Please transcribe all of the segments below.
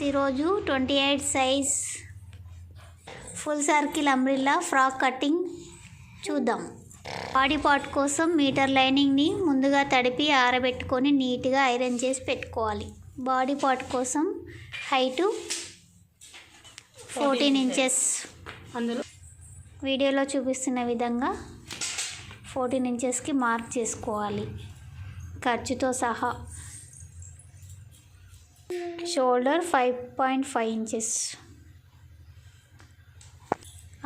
ఈరోజు 28 size full circle umbrella frock cutting చూద్దాం. Body part కోసం మీటర్ లైనింగ్ని ముందుగా తడిపి ఆరబెట్టుకొని నీట్గా ఐరన్ చేసి పెట్టుకోవాలి. బాడీ పార్ట్ కోసం హైటు 14 ఇంచెస్, అందులో వీడియోలో చూపిస్తున్న విధంగా 14 ఇంచెస్కి మార్క్ చేసుకోవాలి ఖర్చుతో సహా. Shoulder 5.5 inches,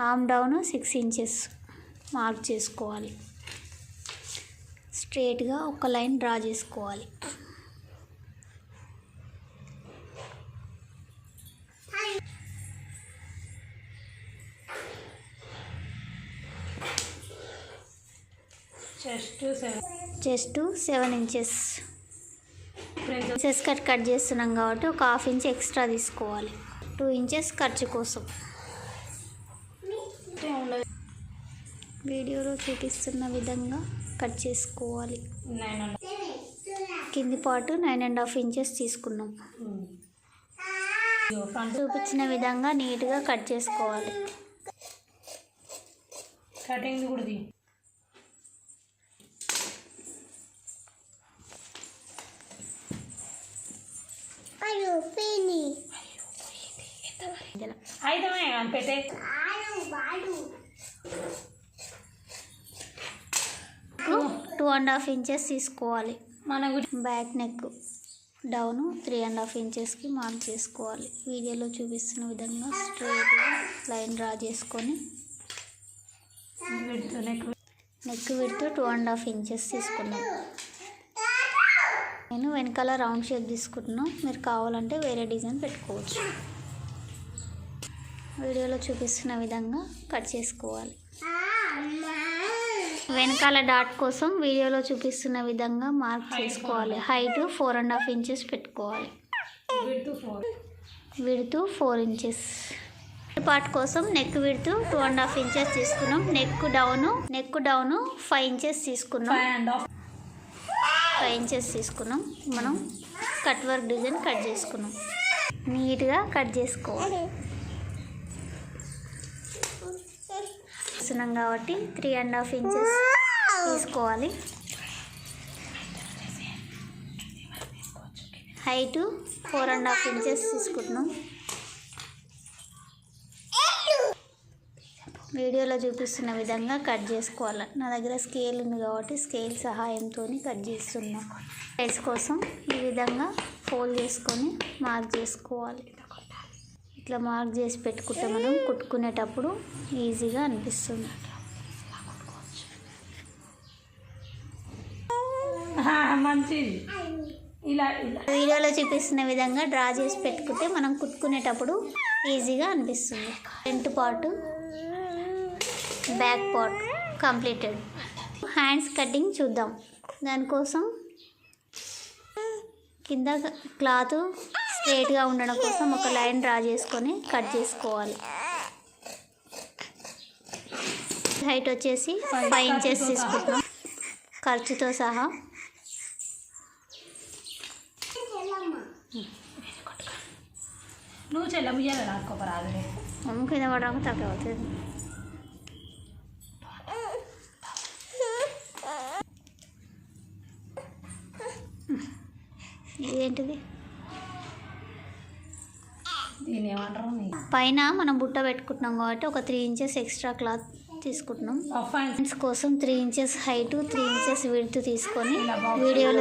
arm down 6 inches mark చేసుకోవాలి. స్ట్రేట్గా ఒక లైన్ డ్రా చేసుకోవాలి. Chest 7 inches. ఇంచెస్ కట్ చేస్తున్నాం కాబట్టి ఒక ½ ఇంచ్ ఎక్స్ట్రా తీసుకోవాలి. 2 ఇంచెస్ ఖర్చు కోసం. వీడియోలో చూపిస్తున్న విధంగా కట్ చేసుకోవాలి. కింది పాటు 9.5 ఇంచెస్ తీసుకున్నాం. చూపించిన విధంగా నీట్గా కట్ చేసుకోవాలి. కటింగ్ కూడా పెట్టే 2.5 ఇంచెస్ తీసుకోవాలి. మన బ్యాక్ నెక్ డౌన్ 3.5 ఇంచెస్కి మార్క్ చేసుకోవాలి. వీడియోలో చూపిస్తున్న విధంగా స్ట్రైట్గా లైన్ డ్రా చేసుకొని నెక్ విడ్త్ 2.5 ఇంచెస్ తీసుకున్నాం. నేను వెనకాల రౌండ్ షేప్ తీసుకుంటున్నాను. మీరు కావాలంటే వేరే డిజైన్ పెట్టుకోవచ్చు. వీడియోలో చూపిస్తున్న విధంగా కట్ చేసుకోవాలి. వెనకాల డాట్ కోసం వీడియోలో చూపిస్తున్న విధంగా మార్క్ చేసుకోవాలి. హైట్ 4.5 ఇంచెస్ పెట్టుకోవాలి. Width 4 inches. పార్ట్ కోసం నెక్ విడ్త్ 2.5 ఇంచెస్ తీసుకున్నాం. నెక్ డౌన్ 5 ఇంచెస్ తీసుకున్నాం. 5 ఇంచెస్ తీసుకున్నాం. మనం కట్ వర్క్ డిజైన్ కట్ చేసుకున్నాం. నీట్గా కట్ చేసుకోవాలి. చేస్తున్నాం కాబట్టి 3.5 ఇంచెస్ తీసుకోవాలి. హైట్ 4.5 ఇంచెస్ తీసుకుంటున్నాం. వీడియోలో చూపిస్తున్న విధంగా కట్ చేసుకోవాలి. నా దగ్గర స్కేల్ ఉంది కాబట్టి స్కేల్ సహాయంతో కట్ చేస్తున్నాం. సైజ్ కోసం ఈ విధంగా ఫోల్డ్ చేసుకొని మార్క్ చేసుకోవాలి. ఇట్లా మార్క్ చేసి పెట్టుకుంటే మనం కుట్టుకునేటప్పుడు ఈజీగా అనిపిస్తుంది. వీడియోలో చూపిస్తున్న విధంగా డ్రా చేసి పెట్టుకుంటే మనం కుట్టుకునేటప్పుడు ఈజీగా అనిపిస్తుంది. Front part, back part completed. Hands cutting చూద్దాం. దానికోసం కింద క్లాత్ స్ట్రైట్గా ఉండడం కోసం ఒక లైన్ డ్రా చేసుకొని కట్ చేసుకోవాలి. హైట్ వచ్చేసి 5 ఇంచెస్ తీసుకుంటున్నాం ఖర్చుతో సహా. నువ్వు చెల్లబుయ్యాలి కింద పడడానికి తక్కువ అవుతుంది. ఏంటిది దీని ఏమంటారు? పైన మనం బుట్ట పెట్టుకుంటున్నాం కాబట్టి ఒక 3 ఇంచెస్ ఎక్స్ట్రా క్లాత్ తీసుకుంటున్నాం. హ్యాండ్స్ కోసం 3 ఇంచెస్ హైట్, 3 ఇంచెస్ విడ్త్ తీసుకొని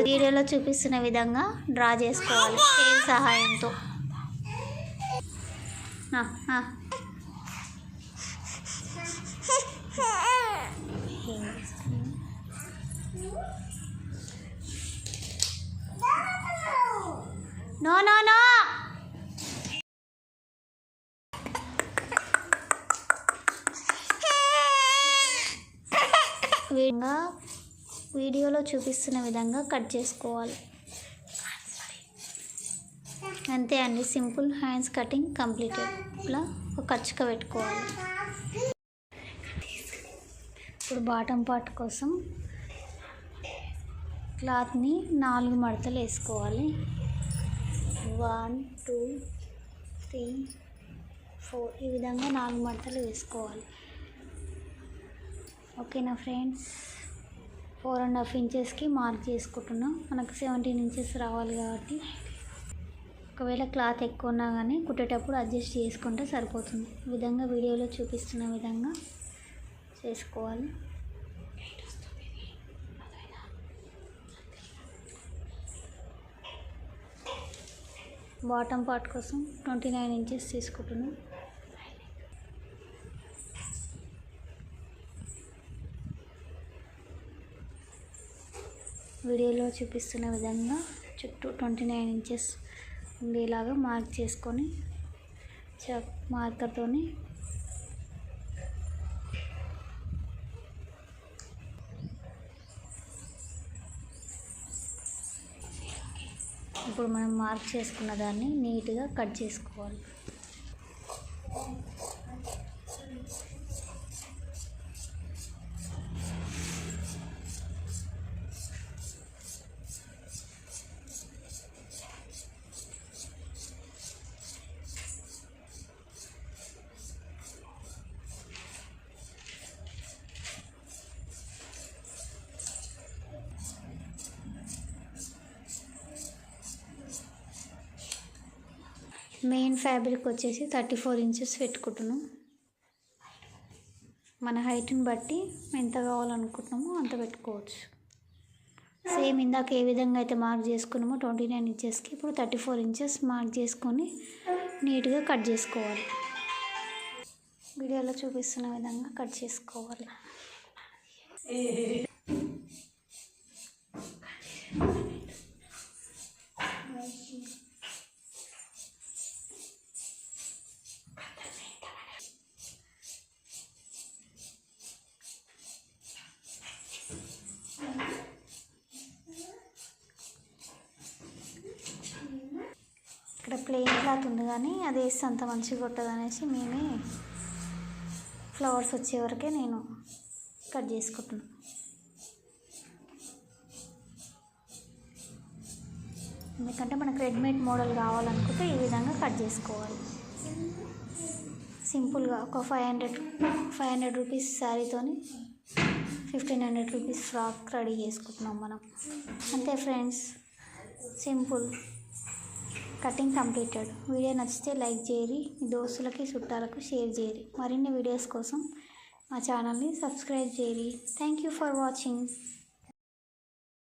వీడియోలో చూపిస్తున్న విధంగా డ్రా చేసుకోవాలి స్కేల్ సహాయంతో. నో నో నో వీడియోలో చూపిస్తున్న విధంగా కట్ చేసుకోవాలి. అంతే అండి, సింపుల్ హ్యాండ్స్ కటింగ్ కంప్లీటెడ్. ఇలా ఒక ఖర్చుగా పెట్టుకోవాలి. ఇప్పుడు బాటమ్ పార్ట్ కోసం క్లాత్ని 4 మడతలు వేసుకోవాలి. 1 2 3 4 ఈ విధంగా 4 మడతలు వేసుకోవాలి. ఓకేనా ఫ్రెండ్స్, 4.5 ఇంచెస్కి మార్క్ చేసుకుంటున్నాం. మనకు 17 ఇంచెస్ రావాలి కాబట్టి ఒకవేళ క్లాత్ ఎక్కువ ఉన్నా కానీ కుట్టేటప్పుడు అడ్జస్ట్ చేసుకుంటే సరిపోతుంది. ఈ విధంగా వీడియోలో చూపిస్తున్న విధంగా చేసుకోవాలి. బాటమ్ పార్ట్ కోసం 29 ఇంచెస్ తీసుకుంటున్నాం. వీడియోలో చూపిస్తున్న విధంగా చుట్టూ 29 ఇంచెస్ ఉండేలాగా మార్క్ చేసుకొని మార్కర్తోని ఇప్పుడు మనం మార్క్ చేసుకున్న దాన్ని నీట్గా కట్ చేసుకోవాలి. మెయిన్ ఫ్యాబ్రిక్ వచ్చేసి 34 ఇంచెస్ పెట్టుకుంటున్నాం. మన హైట్ని బట్టి ఎంత కావాలనుకుంటున్నామో అంత పెట్టుకోవచ్చు. సేమ్ ఇందాక ఏ విధంగా అయితే మార్క్ చేసుకున్నామో 29 ఇంచెస్కి ఇప్పుడు 34 ఇంచెస్ మార్క్ చేసుకొని నీట్గా కట్ చేసుకోవాలి. వీడియోలో చూపిస్తున్న విధంగా కట్ చేసుకోవాలి. ఇక్కడ ప్లెయిన్ క్లాత్ ఉంది కానీ అది వేస్తే అంత మంచిగా కొట్టదు అనేసి మేమే ఫ్లవర్స్ వచ్చే వరకే నేను కట్ చేసుకుంటున్నాను. ఎందుకంటే మనకు రెడీమేడ్ మోడల్ కావాలనుకుంటే ఈ విధంగా కట్ చేసుకోవాలి. సింపుల్గా ఒక 500 రూపీస్ శారీతోని 1500 రూపీస్ ఫ్రాక్ రెడీ చేసుకుంటున్నాం మనం. అంతే friends, simple cutting completed. Video నచ్చితే లైక్ చేయరి, మీ దోస్తులకి చుట్టాలకు షేర్ చేయరి. మరిన్ని వీడియోస్ కోసం మా ఛానల్ని సబ్స్క్రైబ్ చేయరి. Thank you for watching.